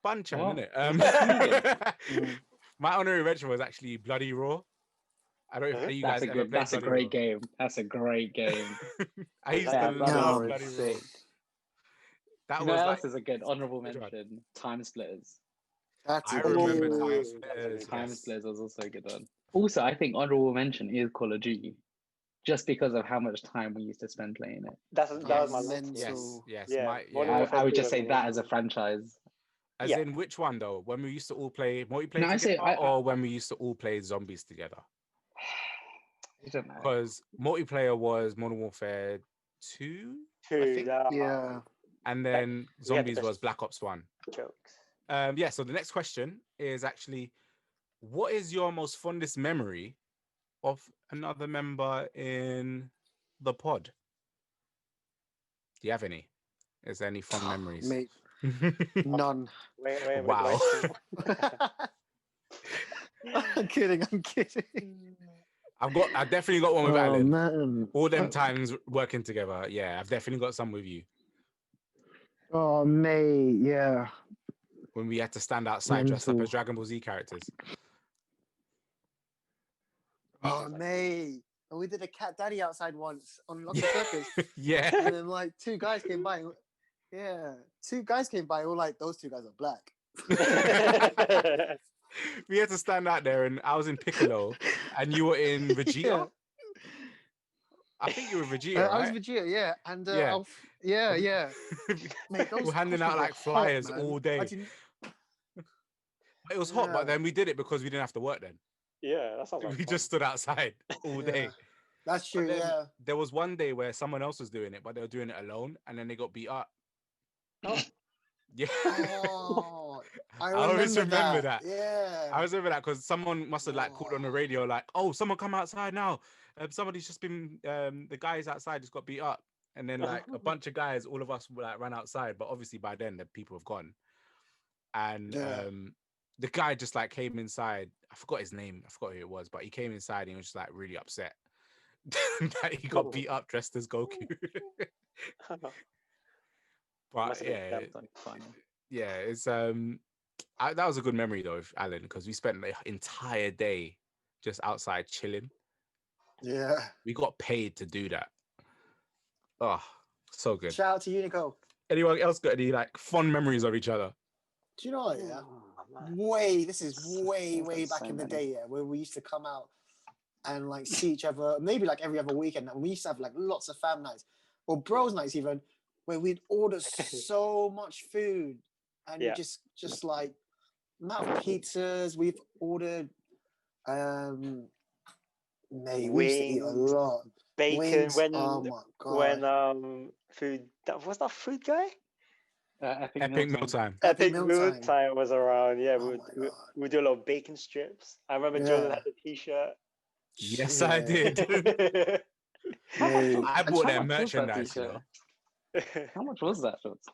Bun Chan, What? innit? My honorary mention was actually Bloody Raw. I don't know if you guys ever played That's a Bloody great Raw. game. That's a great game. I used Yeah, to Bloody love Raw Bloody is Raw. sick. That You was know what like, else is a good honorable Which one? mention? Time Splitters. That's I a good remember game, man. Time Ooh, Splitters. Time Yes. Splitters was also a good one. Also, I think honorable mention is Call of Duty, just because of how much time we used to spend playing it. that was my mental. last Yes, yes. Yeah, My Modern yeah. Warfare I would 2 just was say that as a amazing. franchise. As Yeah. in which one though? When we used to all play multiplayer No, I together, say or when we used to all play zombies together? I don't know. Because multiplayer was Modern Warfare 2, I Two, think, Yeah. and That- then we had the zombies was best Black Ops 1. jokes. Yeah. So the next question is actually, what is your most fondest memory of another member in the pod? Do you have any? Is there any fond memories? Mate, none. Wait, Wow. I'm kidding. I'm kidding. I definitely got one with Alan. Man. All them times working together. Yeah, I've definitely got some with you. Oh, mate. Yeah. When we had to stand outside dressed up Mental. as Dragon Ball Z characters. Oh, mate. And we did a cat daddy outside once on Lost Circus. Yeah. And then, like, two guys came by. Yeah. Two guys came by. All like, those two guys are black. We had to stand out there, and I was in Piccolo, and you were in Vegeta. Yeah. I think you were Vegeta, I was right? Vegeta, yeah. And Yeah. yeah. Mate, those We're handing out costumes like are hot, flyers man. all day. I didn't- It was hot, Yeah. but then we did it because we didn't have to work then. Yeah, that sounds like We fun. just stood outside all day. Yeah. That's But true, then yeah. there was one day where someone else was doing it, but they were doing it alone, and then they got beat up. Yeah. Oh, I always remember that. Yeah. I always remember that because someone must have like called on the radio, like, "Oh, someone come outside now. Somebody's just been the guys outside just got beat up." And then like a bunch of guys, all of us like ran outside, but obviously by then the people have gone. And Yeah. the guy just like came inside. I forgot his name. I forgot who it was, but he came inside and he was just like really upset that he got beat up dressed as Goku. But Must have been yeah, It's like fun. yeah, it's that was a good memory though, Alan, because we spent the entire day just outside chilling. Yeah. We got paid to do that. Oh, so good. Shout out to Unico. Anyone else got any like fond memories of each other? Do you know what, yeah? man. This is So- way so back so in the many. day, yeah, where we used to come out and like see each other, maybe like every other weekend. And we used to have like lots of fam nights or bros nights even, where we'd order so much food and Yeah. just like amount of pizzas we've ordered. Mate, we used to eat a Wings, lot. Bacon Wings, when oh my god. food that was that food guy? Epic Epic Meal meal time. Epic Meal Meal Time. Time was around. Yeah, Oh we my would God. we do a lot of bacon strips. I remember Jordan Yeah. had the T-shirt. Yes, I did. How much Mate. was- I bought how their much was that merchandise, you t-shirt? know. How much was that, Schultz?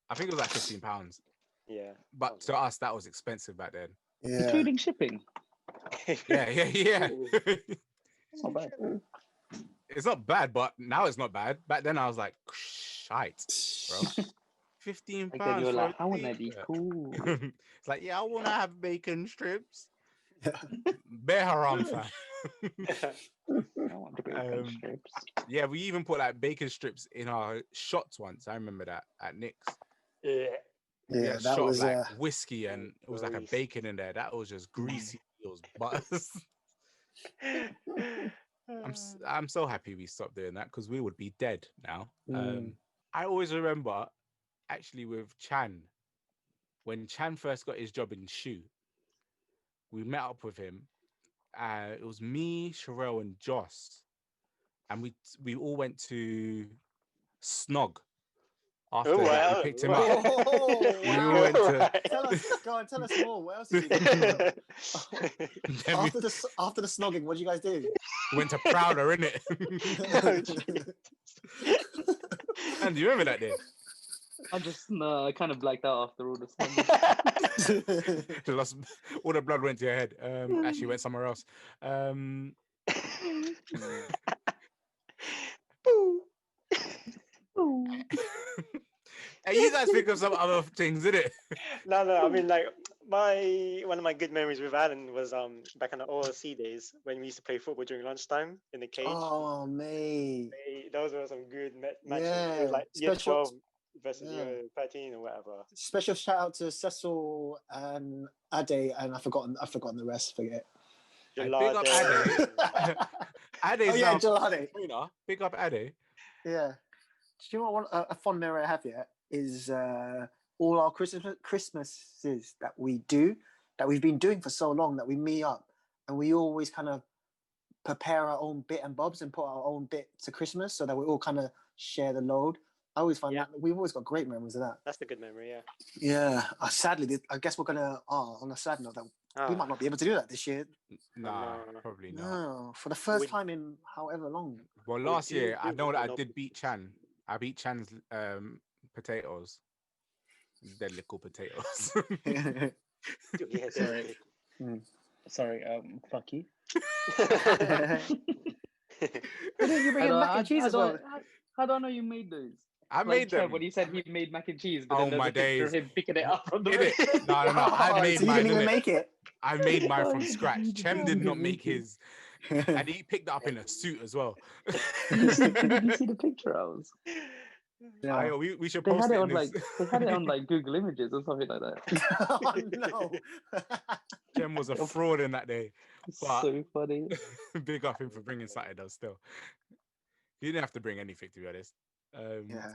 I think it was like £15. Yeah. But to us, that was expensive back then. Yeah. Including shipping. Yeah. That's not bad. It's not bad, but now it's not bad. Back then, I was like, shite, bro. £15 Like then you were for like, a I want to be t-shirt. cool. It's like, yeah, I want to have bacon strips. Bear haram, fam. I want to be Um, strips. Yeah, we even put like bacon strips in our shots once. I remember that at Nick's. Yeah. We Yeah, had a that shot of, was like whiskey, and it was like a Grease. bacon in there. That was just greasy. It was butters. I'm so happy we stopped doing that because we would be dead now. I always remember actually with Chan, when Chan first got his job in Shoe, we met up with him. It was me, Sherelle, and Joss, and we all went to Snog after Oh, like, wow. we picked him Wow. up. Oh, We wow. all went to Tell us more. What else did you do? then we After the snogging, what did you guys do? went to Prowler, innit? And do you remember that day? I just kind of blacked out after all this. Lost, all the blood went to your head. Actually went somewhere else. Hey, you guys think of some other things, innit? No. I mean, like one of my good memories with Alan was back in the OLC days when we used to play football during lunchtime in the cage. Oh, mate. Those were some good matches. It Yeah. was like year Special- 12 versus Euro 13 or whatever. Special shout out to Cecil and Ade, and I've forgotten the rest. Forget. Big up Ade. Ade's now Gelade. trainer. Big up Ade. Yeah. Do you know what a fond memory I have here is all our Christmases that we've been doing for so long, that we meet up and we always kind of prepare our own bit and bobs and put our own bit to Christmas so that we all kind of share the load. I always find that we've always got great memories of that. That's a good memory, yeah. Yeah. Sadly, I guess we're gonna. On a sad note, that we might not be able to do that this year. Nah, probably not. No, for the first time in however long. Well, last year I know that I did beat Chan. I beat Chan's potatoes. They're little potatoes. Sorry. Fuck you. You bring in mac and cheese as well. How do I know you made those? I made them. When he said he made mac and cheese, but Oh, then there's my a picture of days. him picking it up from the Did it? No. I made So you mine. didn't even make it. I made mine from scratch. Chem did not make his, and he picked it up in a suit as well. Did you see the picture I was? Yeah. We should They post had it it on in this. they had it on like Google Images or something like that. Oh no. Chem was a fraud in that day. But So funny. big up him for bringing something though. Still, he didn't have to bring anything, to be honest. Yeah.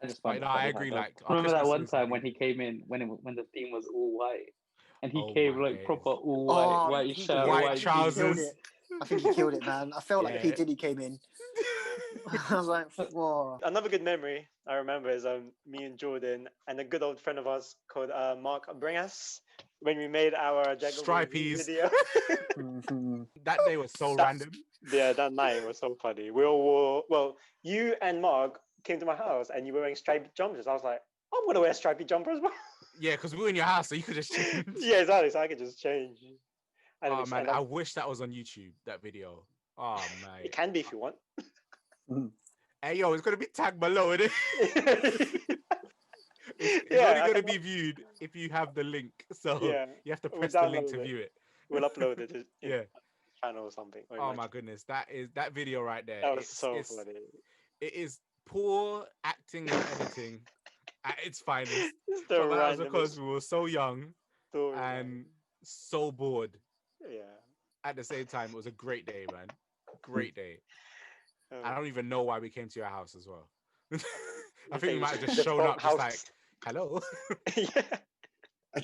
I just But find no, it funny I how agree. that- Like, our remember that one Christmases time have when been- he came in when the theme was all white, and he Oh came my like days. proper all Oh, white he shirt, white white trousers. jeans. I think he killed it, man. I felt like Yeah. P. Diddy came in. I was like, whoa. Another good memory I remember is me and Jordan and a good old friend of ours called Mark Bringas when we made our Jaguar Stripies. video. Mhm. That day was so random. Yeah, that night was so funny. We all wore, well, you and Mark came to my house and you were wearing striped jumpers. I was like, I'm gonna wear a stripy jumper as well. Yeah, because we were in your house, so you could just change. Yeah, exactly. So I could just change. And Oh man, I wish that was on YouTube. That video. Oh man. it can be if you want. Hey yo, it's gonna be tagged below, isn't it? It's Yeah, only gonna be viewed if you have the link. So Yeah, you have to we'll press the link download to it. view it. We'll upload it in Yeah. channel or something. Or Oh my goodness, that video right there. That was so funny. It is poor acting and editing at its finest. It's But the that was because randomest we were so young story, and man. so bored. Yeah. At the same time, it was a great day, man. Great day. Oh. I don't even know why we came to your house as well. I You think we think might have the just shown front up just house. like, hello. Yeah.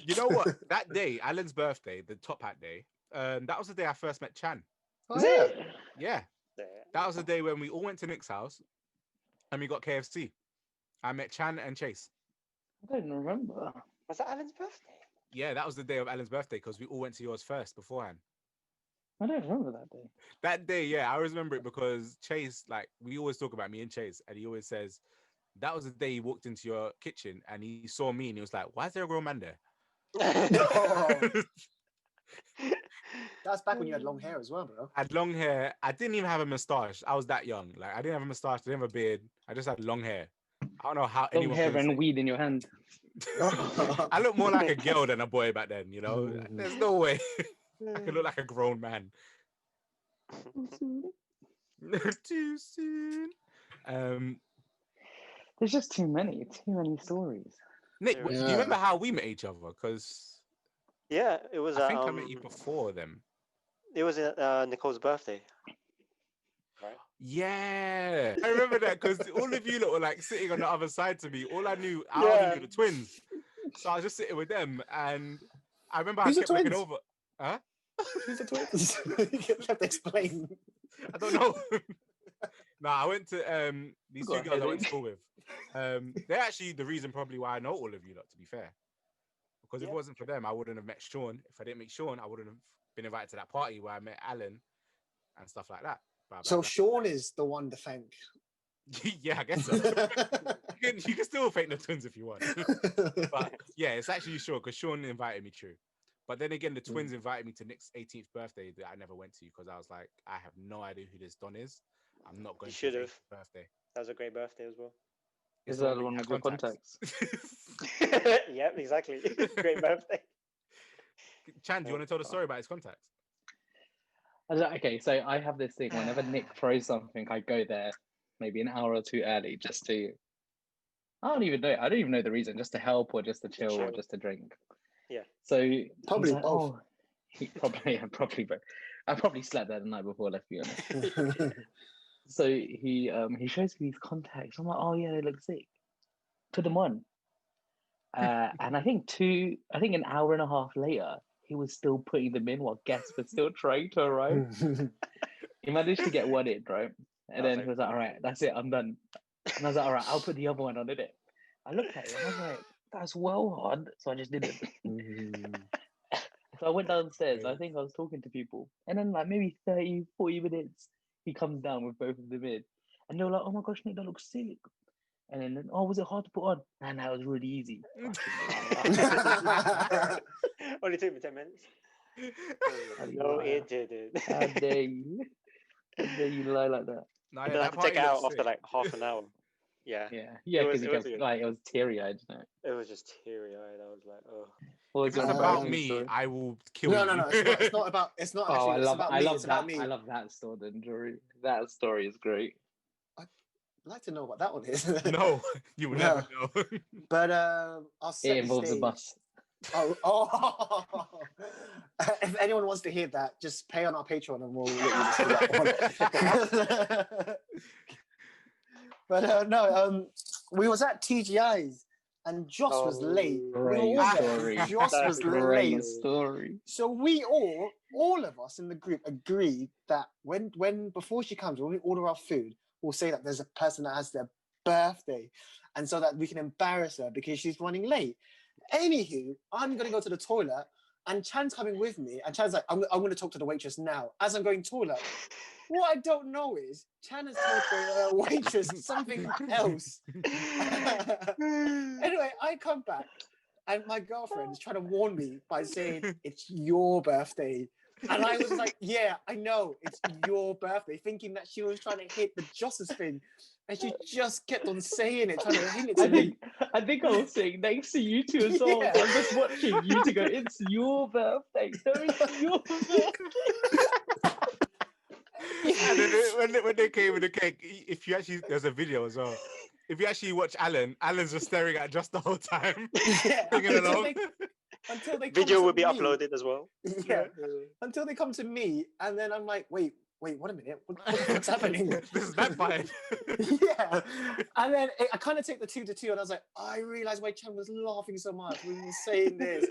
You know what? That day, Alan's birthday, the top hat day, that was the day I first met Chan. Oh, yeah. Yeah. Yeah. That was the day when we all went to Nick's house and we got KFC. I met Chan and Chase. I don't remember. Was that Alan's birthday? Yeah, that was the day of Alan's birthday because we all went to yours first beforehand. I don't remember that day. That day, yeah, I always remember it because Chase, like, we always talk about me and Chase, and he always says, that was the day he walked into your kitchen and he saw me and he was like, why is there a grown man there? That's back when you had long hair as well, bro. I had long hair. I didn't even have a mustache. I was that young. Like, I didn't have a mustache. I didn't have a beard. I just had long hair. I don't know how Long anyone hair could have and weed in your hand. I look more like a girl than a boy back then, you know? There's no way I could look like a grown man. Too soon. There's just too many stories. Nick, do you remember how we met each other? Because Yeah, it was. I think I met you before them. It was Nicole's birthday. Right. Yeah, I remember that because all of you lot were like sitting on the other side to me. All I only knew the twins. So I was just sitting with them, and I remember Who's I the kept looking twins? over. Huh? Who's the twins? You have to explain. I don't know. No, I went to these two Got a girls I went to headache. school with. They're actually the reason probably why I know all of you lot, to be fair. Because if it wasn't for them, I wouldn't have met Sean. If I didn't meet Sean, I wouldn't have been invited to that party where I met Alan and stuff like that. Blah, blah, So blah. Sean is the one to thank. Yeah, I guess so. You can still thank the twins if you want. But yeah, it's actually Sean because Sean invited me, true. But then again, the twins invited me to Nick's 18th birthday that I never went to because I was like, I have no idea who this Don is. I'm not going You to his should've. 18th birthday. That was a great birthday as well. It's Is the that the where one you with have your contacts? Yep, exactly. Great birthday. Chan, do you want to tell the story about his contacts? Okay, so I have this thing. Whenever Nick throws something, I go there maybe an hour or two early just to I don't even know. I don't even know the reason. Just to help, or just to chill, or chill. just to drink. Yeah. So Probably he's like, both. oh, he probably, I probably slept there the night before. Let's be honest. So he shows me these contacts. I'm like, oh yeah, they look sick. Put them on. And I think an hour and a half later, he was still putting them in while guests were still trying to arrive. He managed to get one in, right? And then he was like, all right, that's it, I'm done. And I was like, all right, I'll put the other one on it. I looked at it and I was like, that's well hard. So I just did it. So I went downstairs. I think I was talking to people. And then like maybe 30, 40 minutes, he comes down with both of them in. And they were like, oh my gosh, Nick, that looks sick. And then, oh, was it hard to put on? Man, that was really easy. Only took me 10 minutes. No, it didn't. How dare you? How dare you lie like that? No, I yeah, had that to take party it out looks after sick. like half an hour. Yeah. Yeah, because it it was teary-eyed, isn't it? was just teary-eyed. I was like, oh. What If was it's your about funny me, story? I will kill No, you. no, no. It's not about. It's not Oh, actually. It's about me. It's about me. I love that story, then, Jory. That story is great. I'd like to know what that one is. No, you will never know. But I'll set It the involves a stage. bus. Oh. If anyone wants to hear that, just pay on our Patreon and we'll let you listen to that one. But no, we was at TGI's and Joss was late. We were Great all there. story. Joss That's was a Great late. story. So we all of us in the group agreed that when before she comes, when we order our food, we'll say that there's a person that has their birthday, and so that we can embarrass her because she's running late. Anywho, I'm gonna go to the toilet, and Chan's coming with me, and Chan's like, I'm gonna talk to the waitress now. As I'm going toilet, what I don't know is Chan has told the waitress something else. Anyway, I come back, and my girlfriend is trying to warn me by saying it's your birthday. And I was like, yeah, I know, it's your birthday, thinking that she was trying to hit the Joss's thing. And she just kept on saying it, trying to hint it to me. I think I was sitting next to you two as well. Yeah. So I'm just watching you to go, it's your birthday. No, it's your birthday. And then when they came with the cake, if you actually, there's a video as well. If you actually watch Alan's just staring at just the whole time. Yeah, Singing along. until they Video come will to be me. uploaded as well. Yeah, until they come to me, and then I'm like, wait, what a minute, what's happening? This is backfired. Yeah, and then I kind of take the 2 to 2, and I was like, I realized why Chan was laughing so much when we were saying this.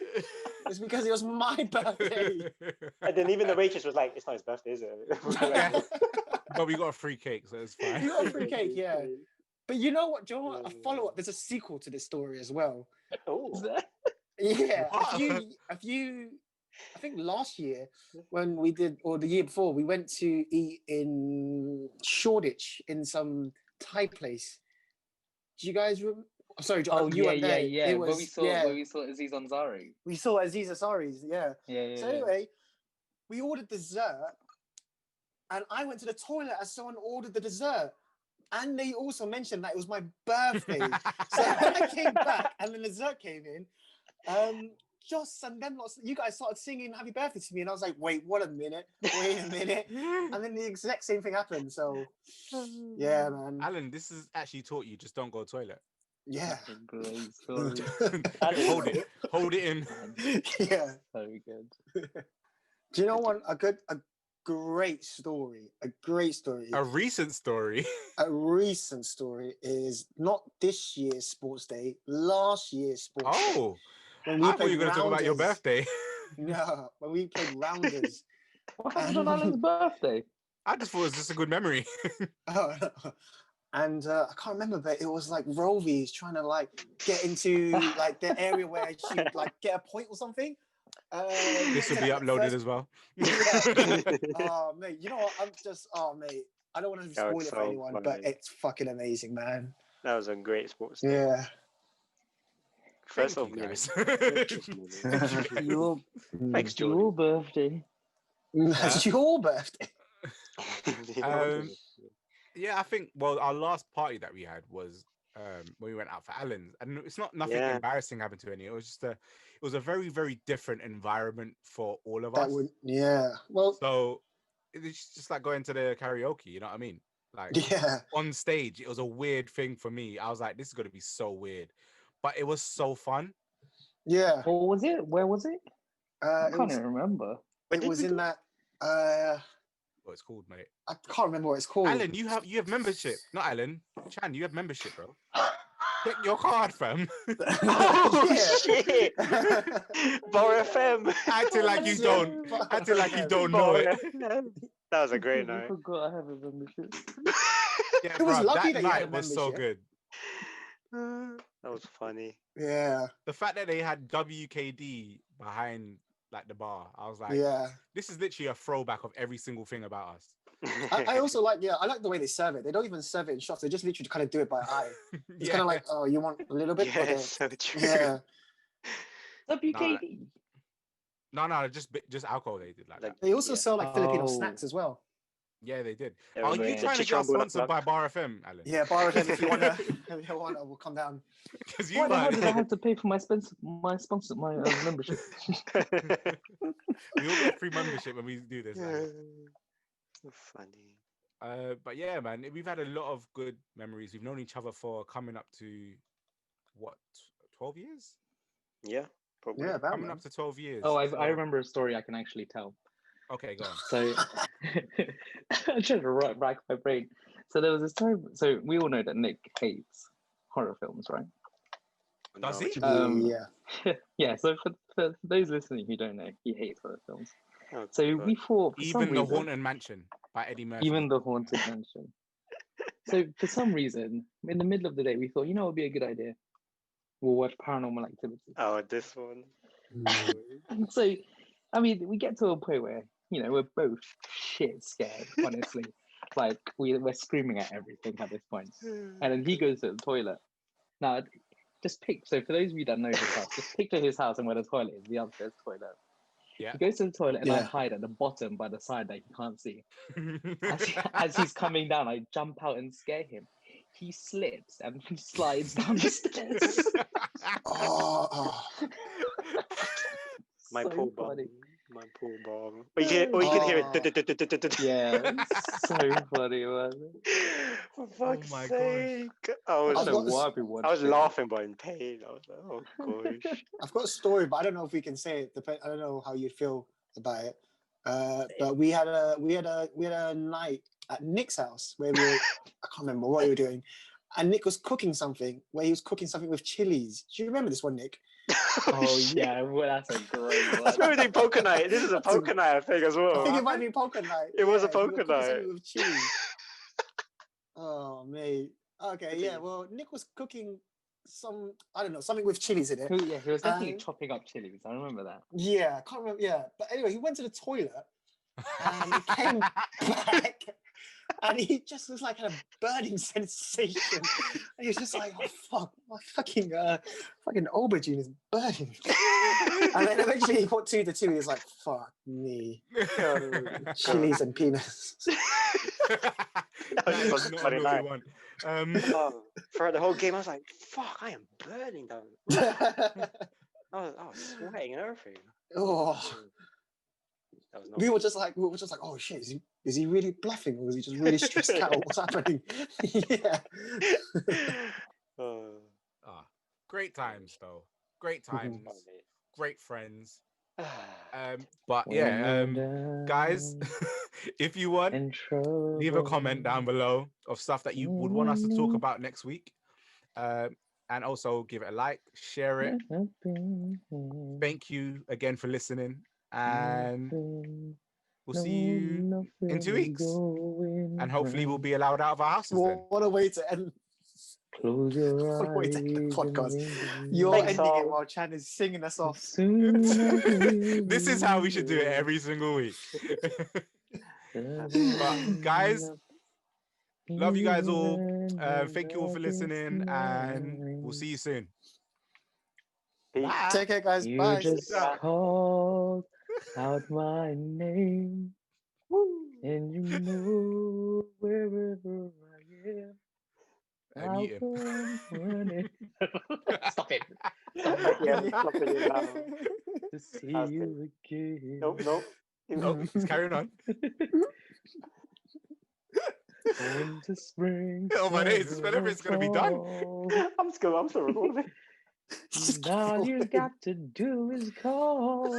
It's because it was my birthday. And then even the waitress was like, it's not his birthday, is it? But we got a free cake, so it's fine. You got a free cake, yeah. But you know what, Joe? A follow-up. There's a sequel to this story as well. Oh. Yeah, What? I think last year when we did, or the year before, we went to eat in Shoreditch in some Thai place. Do you guys remember? I'm sorry, Oh, you weren't there. yeah. It Where was, we saw Aziz Ansari. we saw Aziz Ansari's, yeah. Yeah. So anyway, we ordered dessert, and I went to the toilet as someone ordered the dessert. And they also mentioned that it was my birthday. So when I came back and the dessert came in, Joss and them lots, you guys started singing happy birthday to me. And I was like, wait a minute. And then the exact same thing happened. So, yeah, man. Alan, this has actually taught you just don't go toilet. Yeah. That's a great story. Hold it in. Yeah. So good. Do you know what? A great story. A recent story. A recent story is not this year's sports day, last year's sports day. Oh, When I thought you were going to talk about your birthday. No, when we played rounders. What happened on Alan's birthday? I just thought it was just a good memory. Oh, no. And I can't remember, but it was like Rovies trying to like get into like the area where I should like get a point or something. This will be uploaded as well. Oh, mate, you know what? Mate, I don't want to spoil it for anyone, but it's fucking amazing, man. That was a great sports day. Yeah. First Thank of you, all, guys. thanks, Jordan. Your birthday. That's your birthday. Yeah, I think, well, our last party that we had was when we went out for Alan's, and it's not nothing embarrassing happened to any. It was just it was a very, very different environment for all of us. Yeah. Well, so it's just like going to the karaoke, you know what I mean? Like Yeah. on stage, it was a weird thing for me. I was like, this is gonna be so weird, but it was so fun. Yeah. What was it? Where was it? I It can't was, even remember. it was in that. Uh, What it's called, mate? I can't remember what it's called. Alan, you have membership. Not Alan. Chan, you have membership, bro. Check your card, fam. Oh Yeah. shit! Bar FM. Acting like you don't. Acting like you don't know Bar it. FM. That was a great I night. forgot I have a membership. Yeah, It was bro. lucky That that you had a night was so membership. good. That was funny. Yeah. The fact that they had WKD behind like the bar, I was like, Yeah. this is literally a throwback of every single thing about us. I also like, I like the way they serve it. They don't even serve it in shots. They just literally kind of do it by eye. It's kind of like, oh, you want a little bit? Yeah, Okay. it's so true. Yeah. WKD. No, just alcohol they did like that. They also Yeah. sell like Filipino Oh. snacks as well. Yeah, they did. They Are were you great. trying to get Chicharron sponsored by Bulaklak. Bar FM, Alan? Yeah, bar event if you wanna, we'll come down. Because you Why the hell might. did I have to pay for my membership? We all get free membership when we do this. Alan. Funny. But yeah, man, we've had a lot of good memories. We've known each other for coming up to what, 12 years? Yeah, probably. Yeah, that Coming man. up to 12 years. Oh, I So- remember a story I can actually tell. Okay, go on. So I'm trying to rack my brain. So there was this time. So we all know that Nick hates horror films, right? Does he? which- Yeah. Yeah. So for those listening who don't know, he hates horror films. oh, So God. we thought for some Even The reason, Haunted Mansion by Eddie Murphy. even the Haunted Mansion. So for some reason, in the middle of the day, we thought, what would be a good idea? We'll watch Paranormal Activity. Oh, this one. So, I mean, we get to a point where, we're both shit scared, honestly. Like, we're screaming at everything at this point. And then he goes to the toilet. Now, so for those of you that know his house, just picture his house and where the toilet is, the upstairs toilet. Yeah. He goes to the toilet and I Yeah. hide at the bottom by the side that he can't see. As he's coming down, I jump out and scare him. He slips and slides down the stairs. Oh. My So poor bomb. funny. My poor bomb. Or you can hear Oh. it. Yeah, so funny, man. For fuck's my gosh. sake. I I was, don't know got this- why we watched I was it. laughing but in pain. I was like, oh gosh. I've got a story, but I don't know if we can say it. I don't know how you'd feel about it. But we had a night at Nick's house where I can't remember what we were doing, and Nick was cooking something where he was cooking something with chilies. Do you remember this one, Nick? Oh shit. yeah, well, that's a great That's one. where we did poker night. This is a That's a- poker night, I think, as well. I think it might be poker night. It was a Yeah, we were poker cooking something night. with chilies. Oh mate. Okay, yeah. Well, Nick was cooking something with chilies in it. Yeah, he was definitely Um, chopping up chilies. I remember that. Yeah, I can't remember. Yeah, but anyway, he went to the toilet and he came back, and he just was like had a burning sensation. And he was just like, "Oh fuck, my fucking aubergine is burning." And then eventually he put 2 to 2. He was like, "Fuck me, chilies and peanuts." That was That just is a not funny a night. naughty one. Throughout the whole game, I was like, fuck, I am burning down. I was sweating and everything. Oh, That was not we were just like, "Oh shit, is he really bluffing, or is he just really stressed out? What's happening?" Yeah. Ah, great times though. Great times. Great friends. But yeah, guys, if you want, leave a comment down below of stuff that you would want us to talk about next week. And also give it a like, share it. Thank you again for listening. And we'll see you in 2 weeks. And hopefully we'll be allowed out of our houses then. What a way to end. Close your What a way eyes. to end the podcast. and You're Thanks, ending it all. while Chan is singing us off. This is how we should do it every single week. But guys, love you guys all. Thank you all for listening, and we'll see you soon. Peace. Take care, guys. You Bye. just called out my name, and you know wherever I am. Mute him. I'll come running. Stop it. Yeah, stop it now. To see How's you again. Nope. Oh, he's carrying on. Into spring. Oh my days, whenever it's gonna be done. I'm still recording. All you got to do is call.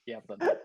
Yeah, I've done that.